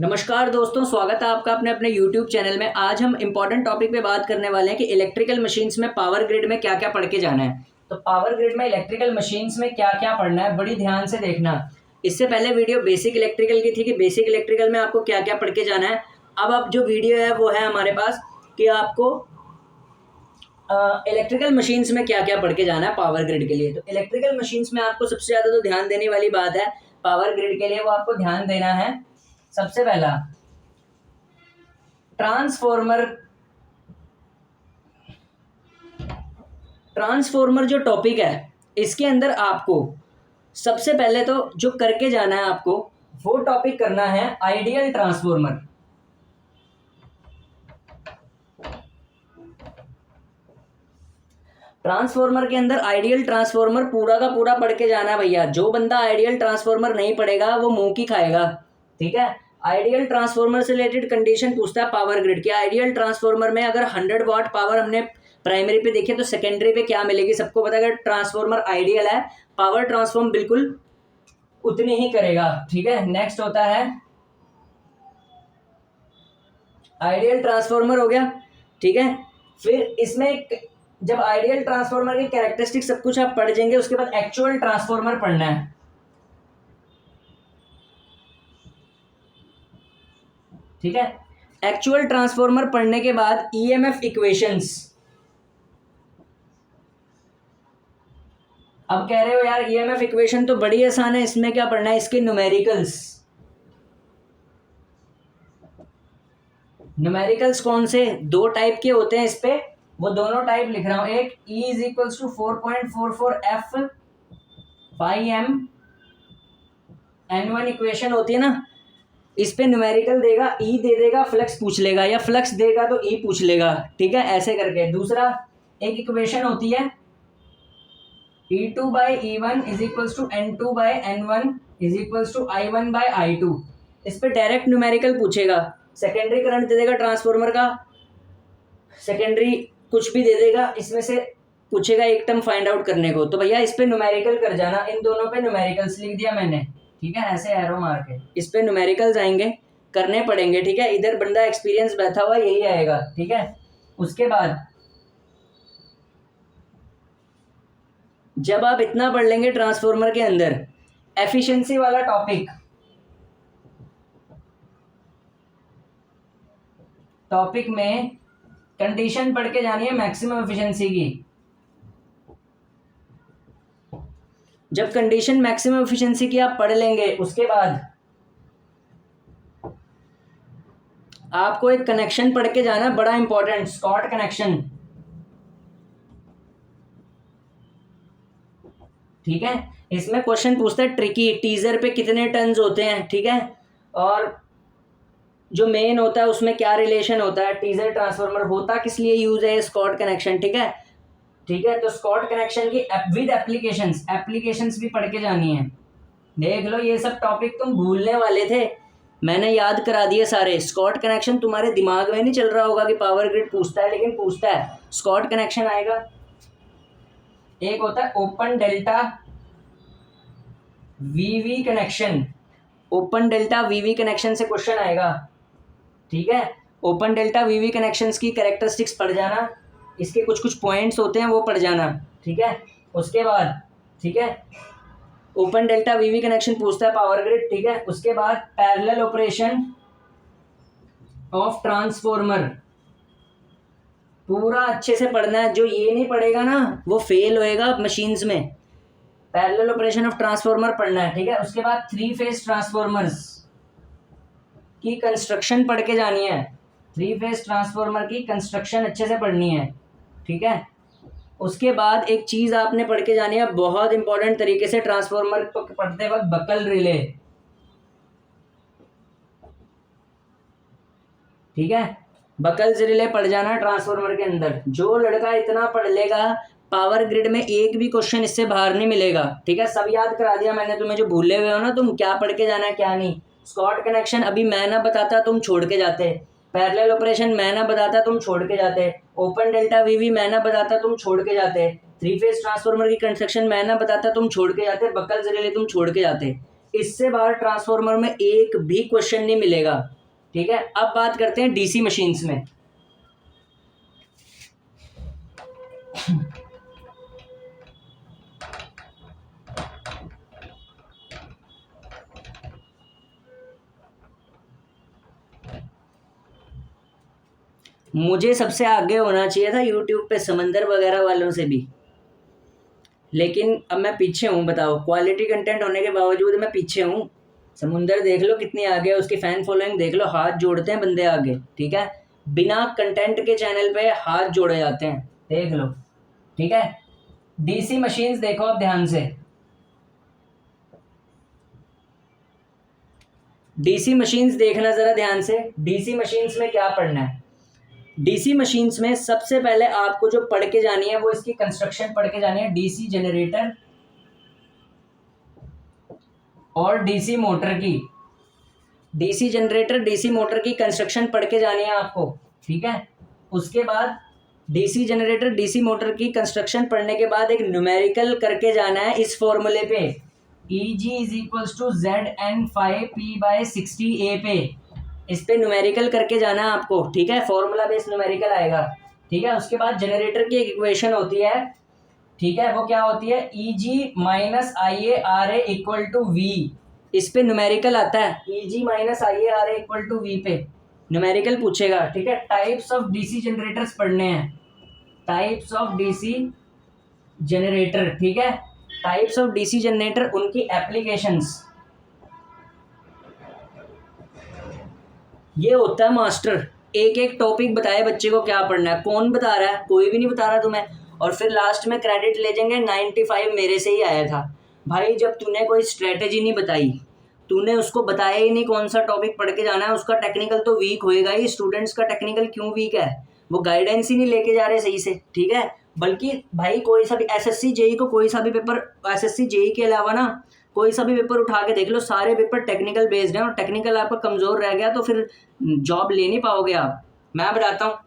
नमस्कार दोस्तों, स्वागत है आपका अपने अपने YouTube चैनल में। आज हम इम्पोर्टेंट टॉपिक पे बात करने वाले हैं कि इलेक्ट्रिकल मशीन्स में पावर ग्रिड में क्या क्या पढ़ के जाना है। तो पावर ग्रिड में इलेक्ट्रिकल मशीन्स में क्या क्या पढ़ना है, बड़ी ध्यान से देखना। इससे पहले वीडियो बेसिक इलेक्ट्रिकल की थी कि बेसिक इलेक्ट्रिकल में आपको क्या क्या पढ़ के जाना है। अब जो वीडियो है वो है हमारे पास कि आपको इलेक्ट्रिकल मशीन्स में क्या क्या पढ़ के जाना है पावर ग्रिड के लिए। तो इलेक्ट्रिकल मशीन्स में आपको सबसे ज़्यादा जो ध्यान देने वाली बात है पावर ग्रिड के लिए, वो आपको ध्यान देना है सबसे पहला ट्रांसफॉर्मर। ट्रांसफॉर्मर जो टॉपिक है इसके अंदर आपको सबसे पहले तो जो करके जाना है आपको वो टॉपिक करना है आइडियल ट्रांसफॉर्मर। ट्रांसफॉर्मर के अंदर आइडियल ट्रांसफॉर्मर पूरा का पूरा पढ़ के जाना है भैया। जो बंदा आइडियल ट्रांसफॉर्मर नहीं पढ़ेगा वो मुंह की खाएगा, ठीक है। आइडियल ट्रांसफॉर्मर से रिलेटेड कंडीशन पूछता है पावर ग्रिड की। आइडियल ट्रांसफॉर्मर में अगर 100 वाट पावर हमने प्राइमरी पे देखी तो सेकेंडरी पे क्या मिलेगी सबको पता है। अगर ट्रांसफॉर्मर आइडियल है, पावर ट्रांसफॉर्म बिल्कुल उतनी ही करेगा, ठीक है। नेक्स्ट होता है आइडियल ट्रांसफॉर्मर हो गया, ठीक है। फिर इसमें जब आइडियल ट्रांसफॉर्मर की कैरेक्टरिस्टिक सब कुछ आप पढ़ जाएंगे, उसके बाद एक्चुअल ट्रांसफॉर्मर पढ़ना है, ठीक है। एक्चुअल ट्रांसफॉर्मर पढ़ने के बाद ईएमएफ इक्वेशंस। अब कह रहे हो यार ईएमएफ इक्वेशन तो बड़ी आसान है, इसमें क्या पढ़ना है, इसके न्यूमेरिकल्स। न्यूमेरिकल्स कौन से, दो टाइप के होते हैं इस पे, वो दोनों टाइप लिख रहा हूं। एक E is equals to 4.44 F by M N1 equation होती है ना, इस पे न्यूमेरिकल देगा, E दे देगा, फ्लक्स पूछ लेगा, या फ्लक्स देगा तो E पूछ लेगा, ठीक है, ऐसे करके। दूसरा एक इक्वेशन होती है E2 by E1 is equals to N2 by N1 is equals to I1 by I2। इस पे डायरेक्ट न्यूमेरिकल पूछेगा। सेकेंडरी करंट दे देगा ट्रांसफॉर्मर का, सेकेंडरी कुछ भी दे देगा, इसमें से पूछेगा एक टर्म फाइंड आउट करने को। तो भैया इस पे न्यूमेरिकल कर जाना, इन दोनों पे न्यूमेरिकल्स लिख दिया मैंने, ठीक है, ऐसे एरो मार के। इस पे न्यूमेरिकल्स आएंगे, करने पड़ेंगे, ठीक है। इधर बंदा एक्सपीरियंस बैठा हुआ यही आएगा, ठीक है। उसके बाद जब आप इतना पढ़ लेंगे ट्रांसफॉर्मर के अंदर, एफिशिएंसी वाला टॉपिक में कंडीशन पढ़ के जानी है मैक्सिमम एफिशिएंसी की। जब कंडीशन मैक्सिमम एफिशिएंसी की आप पढ़ लेंगे, उसके बाद आपको एक कनेक्शन पढ़ के जाना बड़ा इंपॉर्टेंट, स्कॉट कनेक्शन, ठीक है। इसमें क्वेश्चन पूछता है ट्रिकी, टीजर पे कितने टर्न्स होते हैं, ठीक है, और जो मेन होता है उसमें क्या रिलेशन होता है, टीजर ट्रांसफार्मर होता किस लिए यूज है, स्कॉट कनेक्शन, ठीक है, ठीक है। तो स्कॉट कनेक्शन की विद एप्लीकेशंस भी पढ़ के जानी है। देख लो ये सब टॉपिक तुम भूलने वाले थे, मैंने याद करा दिए सारे। स्कॉट कनेक्शन तुम्हारे दिमाग में नहीं चल रहा होगा कि पावर ग्रिड पूछता है, लेकिन पूछता है। स्कॉट कनेक्शन आएगा, एक होता है ओपन डेल्टा वीवी कनेक्शन, ओपन डेल्टा वीवी कनेक्शन से क्वेश्चन आएगा, ठीक है। ओपन डेल्टा वीवी कनेक्शंस की कैरेक्टरिस्टिक्स पढ़ जाना, इसके कुछ कुछ पॉइंट्स होते हैं वो पढ़ जाना, ठीक है। उसके बाद, ठीक है, ओपन डेल्टा वीवी कनेक्शन पूछता है पावर ग्रिड, ठीक है। उसके बाद पैरेलल ऑपरेशन ऑफ ट्रांसफॉर्मर पूरा अच्छे से पढ़ना है। जो ये नहीं पढ़ेगा ना वो फेल होएगा मशीन्स में। पैरेलल ऑपरेशन ऑफ ट्रांसफॉर्मर पढ़ना है, ठीक है। उसके बाद 3 फेज ट्रांसफॉर्मर्स की कंस्ट्रक्शन पढ़ के जानी है। 3 फेज ट्रांसफॉर्मर की कंस्ट्रक्शन अच्छे से पढ़नी है, ठीक है। उसके बाद एक चीज आपने पढ़ के जानी है बहुत इंपॉर्टेंट तरीके से ट्रांसफॉर्मर पढ़ते वक्त, बकल रिले, ठीक है। बकल्स रिले पढ़ जाना ट्रांसफॉर्मर के अंदर। जो लड़का इतना पढ़ लेगा पावर ग्रिड में एक भी क्वेश्चन इससे बाहर नहीं मिलेगा, ठीक है। सब याद करा दिया मैंने तुम्हें, जो भूले हुए हो ना तुम क्या पढ़ के जाना है क्या नहीं। स्कॉट कनेक्शन अभी मैं ना बताता तुम छोड़ के जाते, पैरेलल ऑपरेशन मैं ना बताता तुम छोड़ के जाते, ओपन डेल्टा वीवी मैं ना बताता तुम छोड़ के जाते, 3 फेज ट्रांसफॉर्मर की कंस्ट्रक्शन मैं ना बताता तुम छोड़ के जाते, बकल्स रिले तुम छोड़ के जाते। इससे बाहर ट्रांसफॉर्मर में एक भी क्वेश्चन नहीं मिलेगा। ठीक है, अब बात करते हैं डीसी मशीन्स में। मुझे सबसे आगे होना चाहिए था यूट्यूब पे समंदर वगैरह वालों से भी, लेकिन अब मैं पीछे हूँ। बताओ, क्वालिटी कंटेंट होने के बावजूद मैं पीछे हूँ। समुंदर देख लो कितनी आगे है, उसकी फैन फॉलोइंग देख लो, हाथ जोड़ते हैं बंदे आगे। ठीक है, बिना कंटेंट के चैनल पे हाथ जोड़े जाते हैं, देख लो। ठीक है, डीसी मशीन्स देखो अब ध्यान से। डीसी मशीन्स देखना जरा ध्यान से। डीसी मशीन्स में क्या पढ़ना है? डीसी मशीन्स में सबसे पहले आपको जो पढ़ के जानी है वो इसकी कंस्ट्रक्शन पढ़ के जानी है, डीसी जनरेटर और डीसी मोटर की। डीसी जनरेटर डीसी मोटर की कंस्ट्रक्शन पढ़ के जानी है आपको। ठीक है, उसके बाद डीसी जनरेटर डीसी मोटर की कंस्ट्रक्शन पढ़ने के बाद एक न्यूमेरिकल करके जाना है इस फॉर्मूले पे, Eg is equals to Zn5P/60A पे। इस पे न्यूमेरिकल करके जाना है आपको। ठीक है, फॉर्मूला बेस न्यूमेरिकल आएगा। ठीक है, उसके बाद जनरेटर की एक इक्वेशन होती है। ठीक है, वो क्या होती है? Eg minus IA RA equal to V. इस पे न्यूमेरिकल आता है, Eg minus IA RA equal to V पे न्यूमेरिकल पूछेगा। ठीक है, टाइप्स ऑफ डीसी जनरेटर्स पढ़ने हैं, टाइप्स ऑफ डीसी जनरेटर। ठीक है, टाइप्स ऑफ डीसी जनरेटर, उनकी एप्लीकेशंस। ये होता है मास्टर, एक एक टॉपिक बताए बच्चे को क्या पढ़ना है। कौन बता रहा है? कोई भी नहीं बता रहा तुम्हें। और फिर लास्ट में क्रेडिट ले जाएंगे 95 मेरे से ही आया था। भाई जब तूने कोई स्ट्रेटेजी नहीं बताई, तूने उसको बताया ही नहीं कौन सा टॉपिक पढ़ के जाना है, उसका टेक्निकल तो वीक होएगा ही। स्टूडेंट्स का टेक्निकल क्यों वीक है? वो गाइडेंस ही नहीं लेके जा रहे सही से। ठीक है, बल्कि भाई कोई सा भी एसएससी जेई को कोई सा भी पेपर, एसएससी जेई के अलावा ना कोई सा भी पेपर उठा के देख लो, सारे पेपर टेक्निकल बेस्ड हैं। और टेक्निकल आपका कमज़ोर रह गया तो फिर जॉब ले नहीं पाओगे आप। मैं बताता हूँ,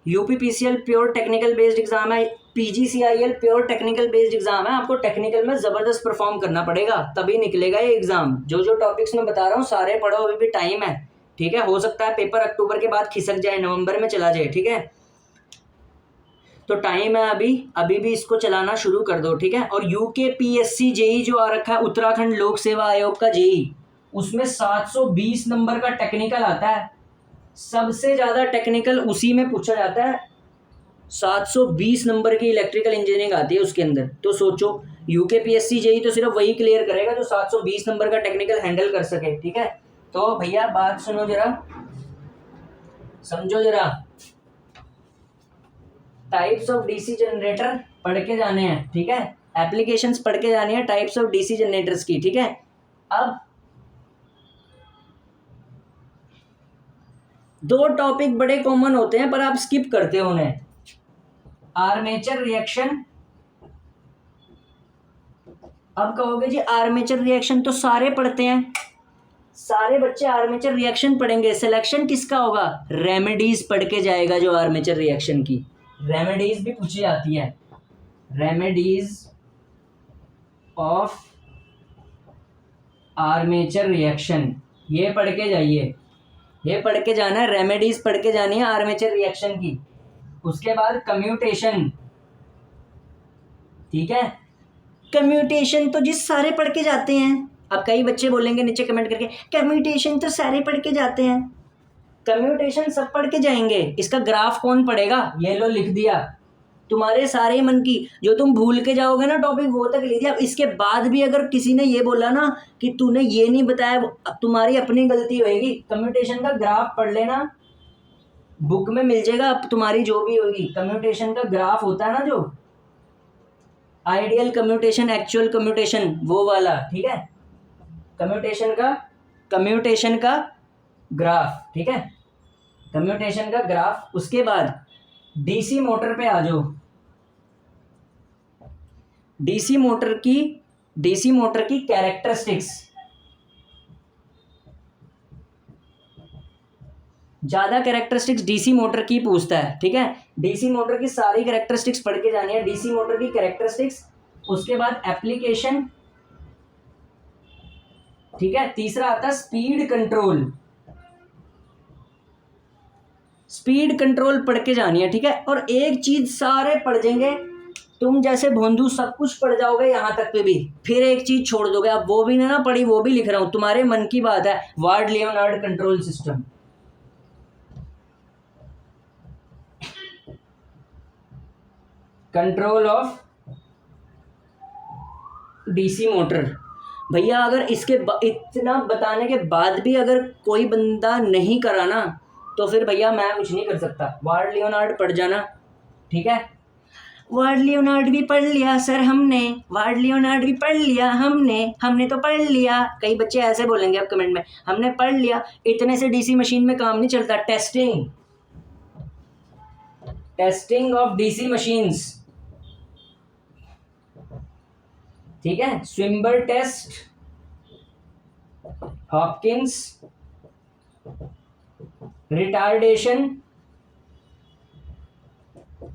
UPPCL pure technical based exam है, PGCIL pure technical based exam है। आपको टेक्निकल में ज़बरदस्त परफॉर्म करना पड़ेगा, तभी निकलेगा ये एग्जाम। जो जो टॉपिक्स मैं बता रहा हूँ सारे पढ़ो, अभी भी टाइम है। ठीक है, हो सकता है पेपर अक्टूबर के बाद खिसक जाए, नवंबर में चला जाए। ठीक है, तो टाइम है अभी, अभी भी इसको चलाना शुरू कर दो। ठीक है, और यूकेपीएससी जेई जो आ रखा है, उत्तराखंड लोक सेवा आयोग का जेई, उसमें 720 नंबर का टेक्निकल आता है। सबसे ज़्यादा टेक्निकल उसी में पूछा जाता है। 720 नंबर की इलेक्ट्रिकल इंजीनियरिंग आती है उसके अंदर। तो सोचो, यूकेपीएससी जेई तो सिर्फ वही क्लियर करेगा जो 720 नंबर का टेक्निकल हैंडल कर सके। ठीक है, तो भैया बात सुनो जरा, समझो जरा। टाइप्स ऑफ डीसी जनरेटर पढ़ के जाने हैं। ठीक है, एप्लीकेशंस पढ़ के जानी है टाइप्स ऑफ डीसी जनरेटर्स की। ठीक है, अब दो टॉपिक बड़े कॉमन होते हैं पर आप स्किप करते हो उन्हें। Armature reaction. अब कहोगे जी आर्मेचर रिएक्शन तो सारे पढ़ते हैं, सारे बच्चे आर्मेचर रिएक्शन पढ़ेंगे, सिलेक्शन किसका होगा? रेमेडीज पढ़ के जाएगा जो आर्मेचर रिएक्शन की। रेमेडीज भी पूछी जाती है, रेमेडीज ऑफ आर्मेचर रिएक्शन, ये पढ़ के जाइए, ये पढ़ के जाना है। रेमेडीज पढ़ के जानी है आर्मेचर रिएक्शन की। उसके बाद कम्यूटेशन। ठीक है, कम्यूटेशन तो जिस सारे पढ़ के जाते हैं। अब कई बच्चे बोलेंगे नीचे कमेंट करके, कम्यूटेशन तो सारे पढ़ के जाते हैं। कम्यूटेशन सब पढ़ के जाएंगे, इसका ग्राफ कौन पढ़ेगा? ये लो लिख दिया, तुम्हारे सारे मन की जो तुम भूल के जाओगे ना टॉपिक वो तक लिख दिया। इसके बाद भी अगर किसी ने ये बोला ना कि तूने ये नहीं बताया, तुम्हारी अपनी गलती होगी। कम्यूटेशन का ग्राफ पढ़ लेना, बुक में मिल जाएगा। अब तुम्हारी जो भी होगी, कम्यूटेशन का ग्राफ होता है ना, जो आइडियल कम्यूटेशन, एक्चुअल कम्यूटेशन, वो वाला। ठीक है, कम्यूटेशन का ग्राफ। ठीक है, कम्यूटेशन का ग्राफ। उसके बाद डीसी मोटर पे आ जाओ। डीसी मोटर की कैरेक्टरिस्टिक्स। ज्यादा कैरेक्टरिस्टिक्स डीसी मोटर की पूछता है। ठीक है, डीसी मोटर की सारी कैरेक्टरिस्टिक्स पढ़ के जानी है, डीसी मोटर की कैरेक्टरिस्टिक्स। उसके बाद एप्लीकेशन, ठीक है। तीसरा आता है स्पीड कंट्रोल। स्पीड कंट्रोल पढ़ के जानी है, ठीक है। और एक चीज सारे पढ़ जाएंगे, तुम जैसे भोंदू सब कुछ पढ़ जाओगे यहाँ तक पे भी, फिर एक चीज छोड़ दोगे। अब वो भी ना पढ़ी, वो भी लिख रहा हूं, तुम्हारे मन की बात है। Ward Leonard control system, control of DC motor. भैया अगर इतना बताने के बाद भी अगर कोई बंदा नहीं करा ना, तो फिर भैया मैं कुछ नहीं कर सकता। वार्ड लियोनार्ड पढ़ जाना, ठीक है। वार्ड लियोनार्ड भी पढ़ लिया सर हमने, वार्ड लियोनार्ड भी पढ़ लिया हमने तो पढ़ लिया। कई बच्चे ऐसे बोलेंगे अब कमेंट में, हमने पढ़ लिया। इतने से डीसी मशीन में काम नहीं चलता। टेस्टिंग ऑफ डीसी मशीन्स, ठीक है। स्विम्बर टेस्ट, हॉपकिंस, रिटार्डेशन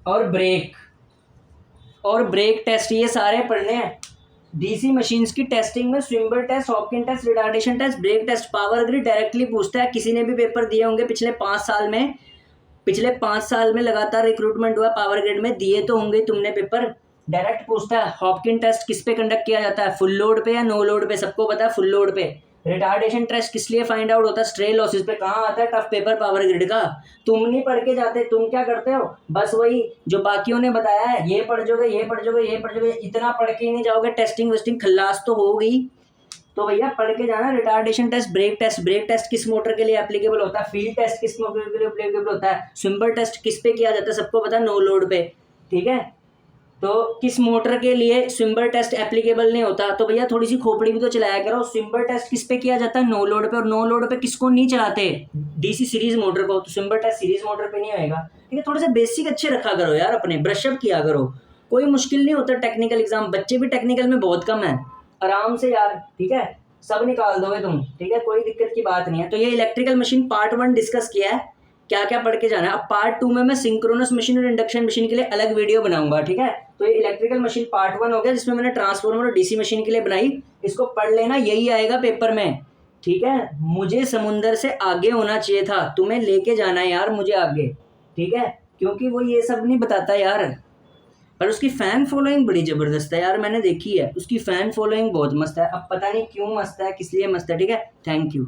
और ब्रेक टेस्ट, ये सारे पढ़ने हैं। डीसी मशीन्स की टेस्टिंग में Swinburne test, Hopkin test, retardation test, brake test, power grid directly पूछता है। किसी ने भी पेपर दिए होंगे पिछले 5 साल में लगातार रिक्रूटमेंट हुआ पावर ग्रिड में, दिए तो होंगे तुमने पेपर, डायरेक्ट पूछता है। हॉपकिन टेस्ट किस पे कंडक्ट किया जाता है, फुल लोड पे या नो लोड पे, सबको पता है फुल लोड पे। रिटार्डेशन टेस्ट किस लिए फाइंड आउट होता है, स्ट्रे लॉसेस पे। कहाँ आता है टफ पेपर पावर ग्रिड का, तुम नहीं पढ़ के जाते। तुम क्या करते हो, बस वही जो बाकियों ने बताया है, ये पढ़ जाओगे, ये पढ़ जाओगे, ये पढ़ जाओगे, इतना पढ़ के ही नहीं जाओगे। टेस्टिंग वेस्टिंग खल्लास तो हो गई। तो भैया पढ़ के जाना। रिटार्डेशन टेस्ट, ब्रेक टेस्ट किस मोटर के लिए एप्लीकेबल होता है, फील्ड टेस्ट किस मोटर के लिए एप्लीकेबल होता है, स्विम्बर टेस्ट किस पे किया जाता है, सबको पता है नो लोड पे, ठीक है। तो किस मोटर के लिए स्विम्बर टेस्ट एप्लीकेबल नहीं होता, तो भैया थोड़ी सी खोपड़ी भी तो चलाया करो। स्विम्बर टेस्ट किस पे किया जाता है, नो लोड पे, और नो लोड पे किसको नहीं चलाते, डीसी सीरीज मोटर को। तो स्विम्बर टेस्ट सीरीज मोटर पे नहीं होएगा, ठीक है। थोड़ा सा बेसिक अच्छे रखा करो यार, अपने ब्रशअप किया करो। कोई मुश्किल नहीं होता टेक्निकल एग्जाम, बच्चे भी टेक्निकल में बहुत कम है, आराम से यार, ठीक है, सब निकाल दोगे तुम, ठीक है, कोई दिक्कत की बात नहीं है। तो ये इलेक्ट्रिकल मशीन पार्ट 1 डिस्कस किया है, क्या क्या पढ़ के जाना है। अब पार्ट 2 में मैं सिंक्रोनस मशीन और इंडक्शन मशीन के लिए अलग वीडियो बनाऊंगा, ठीक है। तो ये इलेक्ट्रिकल मशीन पार्ट 1 हो गया, जिसमें मैंने ट्रांसफार्मर और डीसी मशीन के लिए बनाई। इसको पढ़ लेना, यही आएगा पेपर में, ठीक है। मुझे समुंदर से आगे होना चाहिए था, तुम्हें लेके जाना है यार मुझे आगे, ठीक है, क्योंकि वो ये सब नहीं बताता यार। पर उसकी फैन फॉलोइंग बड़ी जबरदस्त है यार, मैंने देखी है, उसकी फैन फॉलोइंग बहुत मस्त है। अब पता नहीं क्यों मस्त है, किस लिए मस्त है, ठीक है। Thank you.